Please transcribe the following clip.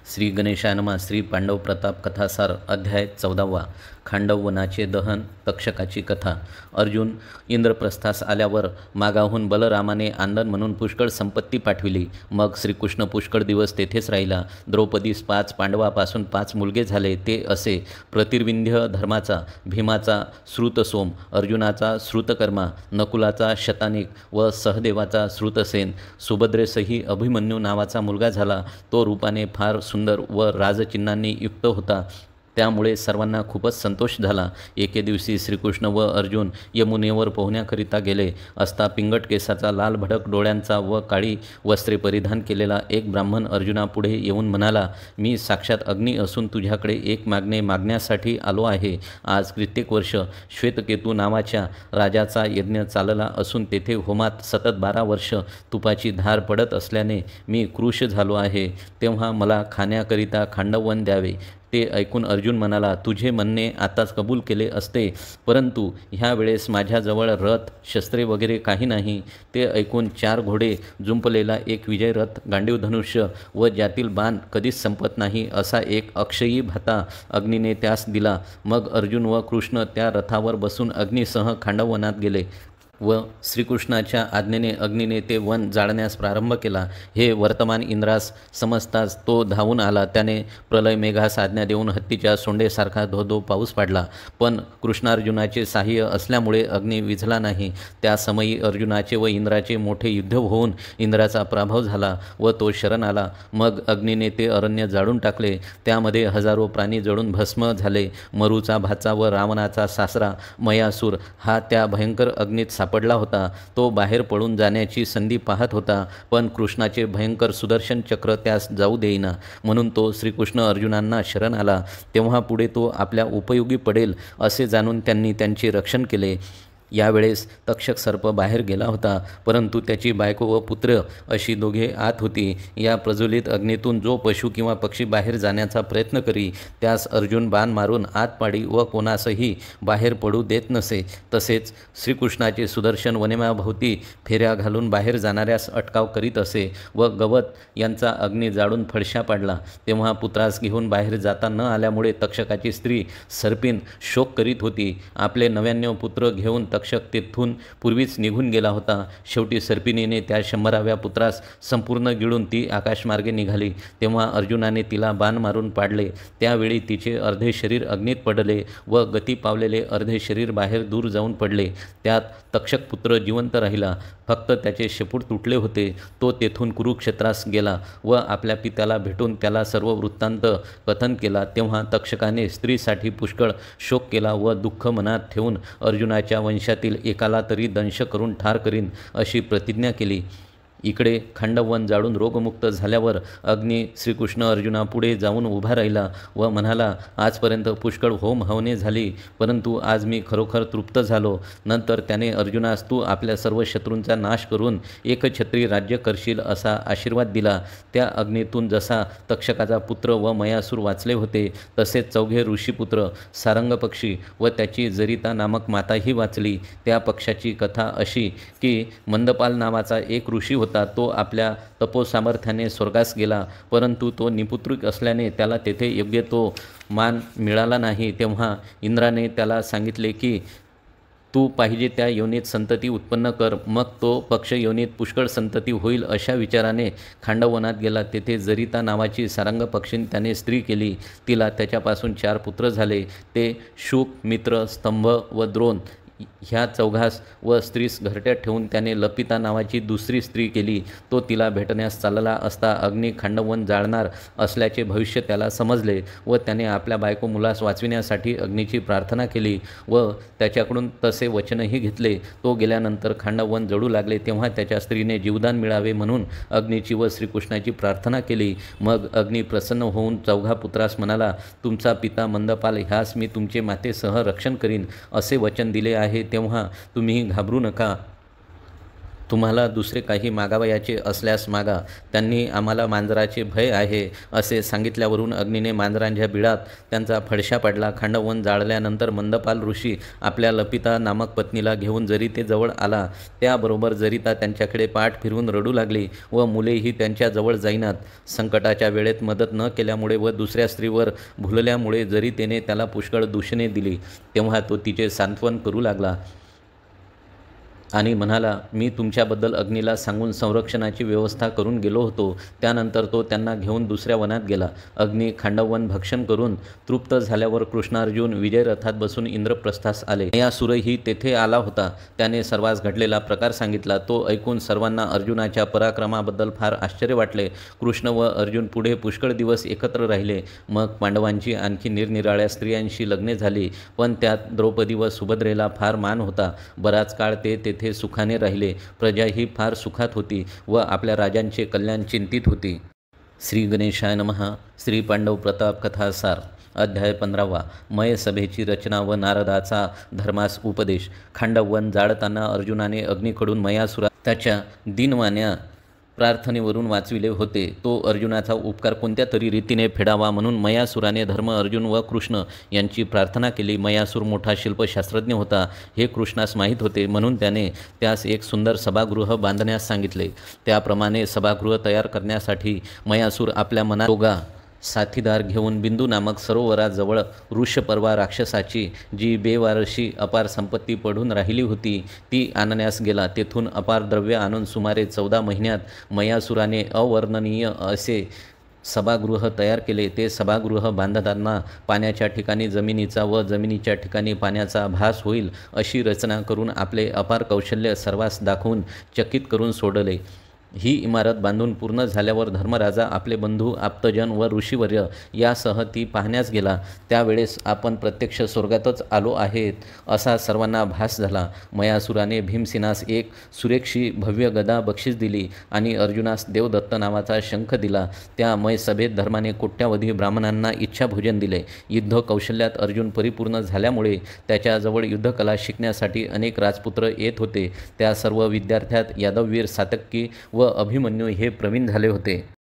श्री गणेशाय नमः. श्री पांडव प्रताप कथासार अध्याय 14वा. खांडववनाचे दहन. तक्षकाची कथा. अर्जुन इंद्रप्रस्थास आल्यावर मागाहून बलरामाने आनंद म्हणून पुष्कळ संपत्ती पाठविली. मग श्रीकृष्ण पुष्कळ दिवस तेथेच राहिला. द्रौपदीस 5 पांडवापासून 5 मुलगे झाले. ते असे: प्रतिर्विंध्य धर्माचा, भीमाचा श्रुतसोम, अर्जुनाचा श्रुतकर्मा, नकुलाचा शतानिक व सहदेवाचा श्रुतसेन. सुभद्रेसही अभिमन्यू नावाचा मुलगा झाला. तो रूपाने फार सुंदर व राजचिन्हांनी युक्त होता. त्यामुळे सर्वांना खूपच संतोष झाला. एके दिवशी श्रीकृष्ण व अर्जुन यमुनेवर पोहण्याकरिता गेले असता पिंगट केसाचा, लाल भडक डोळ्यांचा व काळी वस्त्रे परिधान केलेला एक ब्राह्मण अर्जुनापुढे येऊन म्हणाला, मी साक्षात अग्नी असून तुझ्याकडे एक मागणे मागण्यासाठी आलो आहे. आज कित्येक वर्ष श्वेतकेतू नावाच्या राजाचा यज्ञ चालला असून तेथे होमात सतत 12 वर्ष तुपाची धार पडत असल्याने मी कृश झालो आहे. तेव्हा मला खाण्याकरिता खांडववन द्यावे. ते ऐकून अर्जुन म्हणाला, तुझे म्हणणे आताच कबूल केले असते, परंतु ह्या वेळेस माझ्याजवळ रथ, शस्त्रे वगैरे काही नाही. ते ऐकून 4 घोडे जुंपलेला एक विजय रथ, गांडीव धनुष्य व ज्यातील बाण कधीच संपत नाही असा एक अक्षयी भाता अग्नीने त्यास दिला. मग अर्जुन व कृष्ण त्या रथावर बसून अग्नीसह खांडववनात गेले व श्रीकृष्णाच्या आज्ञेने अग्नीने ते वन जाळण्यास प्रारंभ केला. हे वर्तमान इंद्रास समजताच तो धावून आला. त्याने प्रलय मेघास आज्ञा देऊन हत्तीच्या सोंडेसारखा धो पाऊस पाडला. पण कृष्णार्जुनाचे साह्य असल्यामुळे अग्नी विझला नाही. त्या समयी अर्जुनाचे व इंद्राचे मोठे युद्ध होऊन इंद्राचा पराभव झाला व तो शरण आला. मग अग्नीने ते अरण्य जाळून टाकले. त्यामध्ये हजारो प्राणी जळून भस्म झाले. मरूचा भाचा व रावणाचा सासरा मयासूर हा त्या भयंकर अग्नीत सापडला होता. तो बाहेर पळून जाण्याची संधी पाहत होता, पण कृष्णाचे भयंकर सुदर्शन चक्र त्यास जाऊ देईना. म्हणून तो श्रीकृष्ण अर्जुनांना शरण आला. तेव्हा पुढे तो आपल्या उपयोगी पडेल असे जाणून त्यांनी त्यांचे रक्षण केले. यावेळेस तक्षक सर्प बाहेर गेला होता, परंतु त्याची बायको व पुत्र अशी दोघे आत होती. या प्रज्वलित अग्नीतून जो पशु किंवा पक्षी बाहेर जाण्याचा प्रयत्न करी त्यास अर्जुन बाण मारून आत पाडी व कोणासही बाहेर पडू देत नसे. तसेच श्रीकृष्णाचे सुदर्शन वनेमाभोवती फेऱ्या घालून बाहेर जाणाऱ्यास अटकाव करीत असे व गवत यांचा अग्नी जाळून फडशा पाडला. तेव्हा पुत्रास घेऊन बाहेर जाता न आल्यामुळे तक्षकाची स्त्री सर्पिन शोक करीत होती. आपले 99 पुत्र घेऊन तक्षक तेथून पूर्वीच निघून गेला होता. शेवटी सर्पिणीने त्या 100व्या पुत्रास संपूर्ण गिळून ती आकाशमार्गे निघाली. तेव्हा अर्जुनाने तिला बाण मारून पाडले. त्यावेळी तिचे अर्धे शरीर अग्नीत पडले व गती पावलेले अर्धे शरीर बाहेर दूर जाऊन पडले. त्यात तक्षक पुत्र जिवंत राहिला. फक्त त्याचे शेपूट तुटले होते. तो तेथून कुरुक्षेत्रास गेला व आपल्या पित्याला भेटून त्याला सर्व वृत्तांत कथन केला. तेव्हा तक्षकाने स्त्रीसाठी पुष्कळ शोक केला व दुःख मनात ठेवून अर्जुनाच्या वंशातील एकाला तरी दंश करून ठार करीन अशी प्रतिज्ञा केली. इकडे खांडववन जाळून रोगमुक्त झाल्यावर अग्नी श्रीकृष्ण अर्जुनापुढे जाऊन उभा राहिला व म्हणाला, आजपर्यंत पुष्कळ होम हवने झाली, परंतु आज मी खरोखर तृप्त झालो. नंतर त्याने अर्जुनास तू आपल्या सर्व शत्रूंचा नाश करून एकछत्री राज्य करशील असा आशीर्वाद दिला. त्या अग्नीतून जसा तक्षकाचा पुत्र व मयासूर वाचले होते, तसेच 4 ऋषीपुत्र, सारंग पक्षी व त्याची जरिता नामक माताही वाचली. त्या पक्षाची कथा अशी की मंदपाल नावाचा एक ऋषी होता. तो आपल्या तपोसामर्थ्याने स्वर्गास गेला, परंतु तो निपुत्रिक असल्याने त्याला तेथे योग्य तो मान मिळाला नाही. तेव्हा इंद्राने त्याला सांगितले की तू पाहिजे त्या योनीत संतती उत्पन्न कर. मग तो पक्ष योनीत पुष्कळ संतती होईल अशा विचाराने खांडववनात गेला. तेथे जरिता नावाची सारंग पक्षीने त्याने स्त्री केली. तिला त्याच्यापासून 4 पुत्र झाले. ते शुक, मित्र, स्तंभ व द्रोण ह्या 4घास व स्त्रीस घरट्यात ठेवून त्याने लपिता नावाची दुसरी स्त्री केली. तो तिला भेटण्यास चालला असता अग्नी खांडववन जाळणार असल्याचे भविष्य त्याला समजले व त्याने आपल्या बायको मुलास वाचविण्यासाठी अग्नीची प्रार्थना केली व त्याच्याकडून तसे वचनही घेतले. तो गेल्यानंतर खांडववन जळू लागले. तेव्हा त्याच्या स्त्रीने जीवदान मिळावे म्हणून अग्नीची व श्रीकृष्णाची प्रार्थना केली. मग अग्नी प्रसन्न होऊन 4घा पुत्रास म्हणाला, तुमचा पिता मंदपाल ह्यास मी तुमचे मातेसह रक्षण करीन असे वचन दिले आहे. तेव्हा तुम्ही घाबरू नका. तुम्हाला दुसरे काही मागावयाचे असल्यास मागा, त्यांनी आम्हाला मांजराचे भय आहे असे सांगितल्यावरून अग्नीने मांजरांच्या बिळात त्यांचा फडशा पडला. खांडववन जाळल्यानंतर मंदपाल ऋषी आपल्या लपिता नामक पत्नीला घेऊन जरितेजवळ आला. त्याबरोबर जरिता त्यांच्याकडे पाठ फिरवून रडू लागली व मुलेही त्यांच्याजवळ जाईनात. संकटाच्या वेळेत मदत न केल्यामुळे व दुसऱ्या स्त्रीवर भुलल्यामुळे जरितेने त्याला पुष्कळ दूषणे दिली. तेव्हा तो तिचे सांत्वन करू लागला आणि म्हणाला, मी तुमच्याबद्दल अग्नीला सांगून संरक्षणाची व्यवस्था करून गेलो होतो. त्यानंतर तो त्यांना घेऊन दुसऱ्या वनात गेला. अग्नी खांडववन भक्षण करून तृप्त झाल्यावर कृष्णार्जुन विजयरथात बसून इंद्रप्रस्थास आले. मयासुरही तेथे आला होता. त्याने सर्वांस घडलेला प्रकार सांगितला. तो ऐकून सर्वांना अर्जुनाच्या पराक्रमाबद्दल फार आश्चर्य वाटले. कृष्ण व अर्जुन पुढे पुष्कळ दिवस एकत्र राहिले. मग पांडवांची आणखी निरनिराळ्या स्त्रियांशी लग्ने झाली, पण त्यात द्रौपदी व सुभद्रेला फार मान होता. बराच काळ ते तेथे सुखाने राहिले. प्रजाही फार सुखात होती व आपल्या राजांचे कल्याण चिंतित होती. श्री गणेशाय नमः. श्री पांडव प्रताप कथासार अध्याय 15. मय सभेची रचना व नारदाचा धर्मास उपदेश. खांडववन जाळताना अर्जुनाने अग्नीकडून मयासुरा त्याच्या दिनवाण्या प्रार्थनेवरून वाचविले होते. तो अर्जुनाचा उपकार कोणत्या तरी रीतीने फेडावा म्हणून मयासुराने धर्म, अर्जुन व कृष्ण यांची प्रार्थना केली. मयासूर मोठा शिल्पशास्त्रज्ञ होता हे कृष्णास माहीत होते, म्हणून त्याने त्यास एक सुंदर सभागृह बांधण्यास सांगितले. त्याप्रमाणे सभागृह तयार करण्यासाठी मयासूर आपल्या मनात साथीदार घेऊन बिंदू नामक सरोवराजवळ ऋषपर्वा राक्षसाची जी बेवारशी अपार संपत्ती पडून राहिली होती ती आणण्यास गेला. तेथून अपार द्रव्य आणून सुमारे 14 महिन्यात मयासुराने अवर्णनीय असे सभागृह तयार केले. ते सभागृह बांधताना पाण्याच्या ठिकाणी जमिनीचा व जमिनीच्या ठिकाणी पाण्याचा भास होईल अशी रचना करून आपले अपार कौशल्य सर्वांस दाखवून चकित करून सोडले. ही इमारत बांधून पूर्ण झाल्यावर धर्मराजा आपले बंधू, आप्तजन व ऋषीवर्य यासह ती पाहण्यास गेला. त्यावेळेस आपण प्रत्यक्ष स्वर्गातच आलो आहेत असा सर्वांना भास झाला. मयासुराने भीमसेनास एक सुरेखशी भव्य गदा बक्षीस दिली आणि अर्जुनास देवदत्त नावाचा शंख दिला. त्या मय सभेत धर्माने कोट्यावधी ब्राह्मणांना इच्छाभोजन दिले. युद्ध कौशल्यात अर्जुन परिपूर्ण झाल्यामुळे त्याच्याजवळ युद्धकला शिकण्यासाठी अनेक राजपुत्र येत होते. त्या सर्व विद्यार्थ्यात यादववीर सात्यकी व अभिमन्यू हे प्रवीण झाले होते.